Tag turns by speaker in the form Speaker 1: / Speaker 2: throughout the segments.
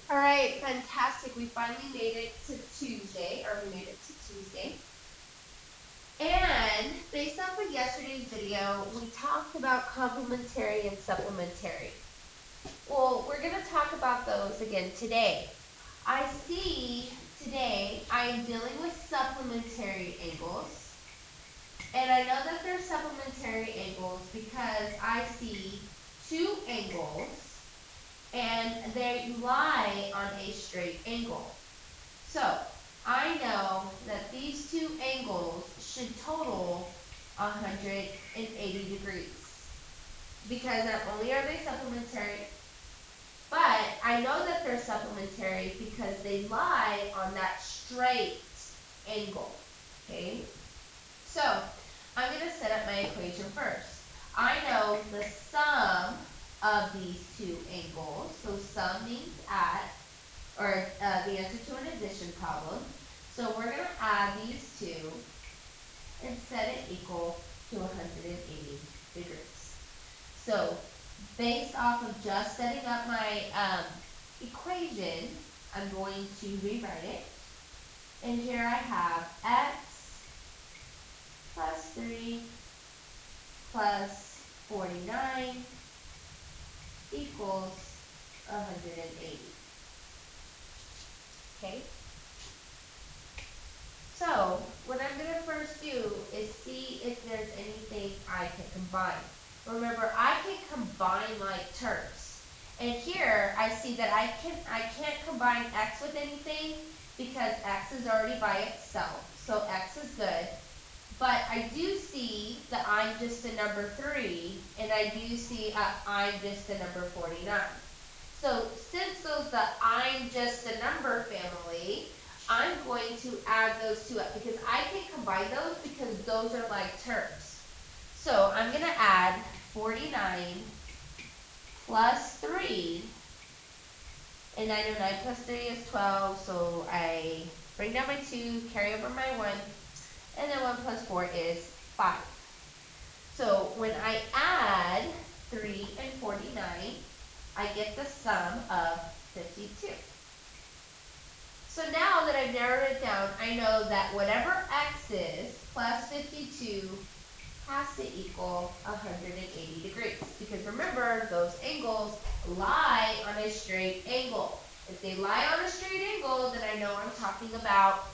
Speaker 1: All right, fantastic. We finally made it to Tuesday, or we made it to Tuesday. And based off of yesterday's video, we talked about complementary and supplementary. Well, we're going to talk about those again today. I see today I am dealing with supplementary angles. And I know that they're supplementary angles because I see two angles and they lie on a straight angle. So I know that these two angles should total 180 degrees because not only are they supplementary, but I know that they're supplementary because they lie on that straight angle, okay? So I'm going to set up my equation first. I know the sum of these two angles, so sum means add, or the answer to an addition problem. So we're going to add these two and set it equal to 180 degrees. So based off of just setting up my equation, I'm going to rewrite it. And here I have x plus 3 plus 49 equals 180. Okay? So what I'm going to first do is see if there's anything I can combine. Remember, I can combine like terms. And here I see that I can't combine x with anything because x is already by itself. So x is good. But I do see that I'm just a number 3, and I do see I'm just a number 49. So since those the I'm just a number family, I'm going to add those two up because I can combine those because those are like terms. So I'm going to add 49 plus 3, and I know 9 plus 3 is 12, so I bring down my 2, carry over my 1, and then 1 plus 4 is 5. So when I add 3 and 49, I get the sum of 52. So now that I've narrowed it down, I know that whatever x is plus 52 has to equal 180 degrees. Because remember, those angles lie on a straight angle. If they lie on a straight angle, then I know I'm talking about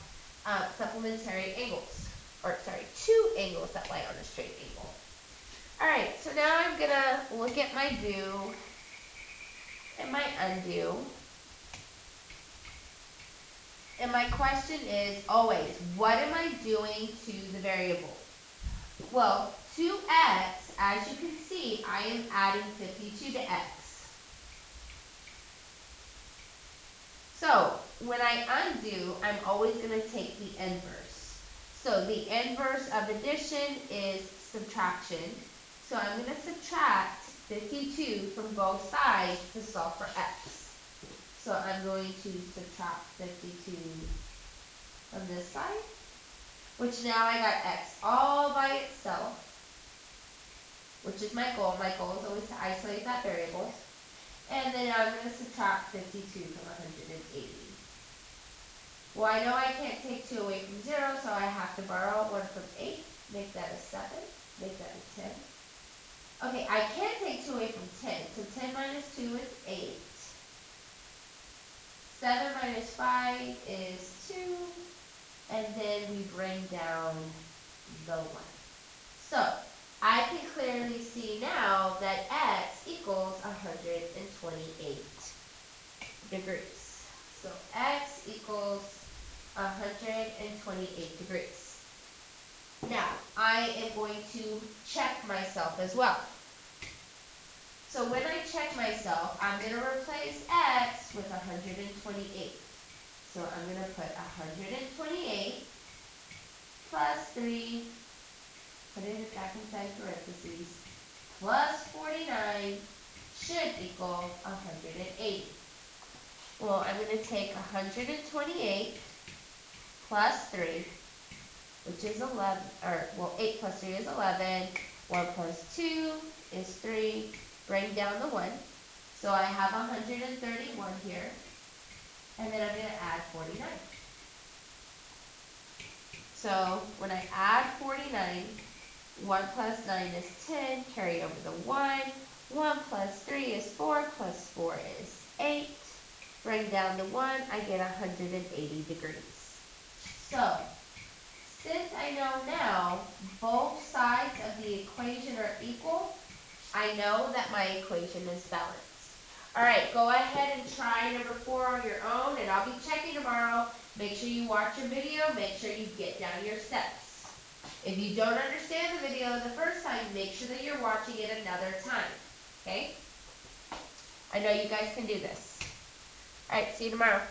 Speaker 1: supplementary angles. Or sorry, two angles that lie on a straight angle. Alright, so now I'm going to look at my do and my undo. And my question is always, what am I doing to the variable? Well, to x, as you can see, I am adding 52 to x. So when I undo, I'm always going to take the inverse. So the inverse of addition is subtraction. So I'm going to subtract 52 from both sides to solve for x. So I'm going to subtract 52 from this side, which now I got x all by itself, which is my goal. My goal is always to isolate that variable. And then I'm going to subtract 52 from 180. Well, I know I can't take 2 away from 0, so I have to borrow 1 from 8, make that a 7, make that a 10. Okay, I can't take 2 away from 10, so 10 minus 2 is 8. 7 minus 5 is 2, and then we bring down the 1. So I can clearly see now that x equals 128 degrees. So x equals 128 degrees. Now, I am going to check myself as well. So when I check myself, I'm going to replace x with 128. So I'm going to put 128 plus 3, put it back inside parentheses, plus 49 should equal 180. Well, I'm going to take 128 plus 3, which is 11, or, well, 8 plus 3 is 11, 1 plus 2 is 3, bring down the 1. So I have 131 here. and then I'm going to add 49. So when I add 49, 1 plus 9 is 10, carry over the 1. 1 plus 3 is 4, plus 4 is 8. Bring down the 1, I get 180 degrees. So, since I know now both sides of the equation are equal, I know that my equation is balanced. Alright, go ahead and try number 4 on your own, and I'll be checking tomorrow. Make sure you watch your video, make sure you get down your steps. If you don't understand the video the first time, make sure that you're watching it another time. Okay? I know you guys can do this. Alright, see you tomorrow.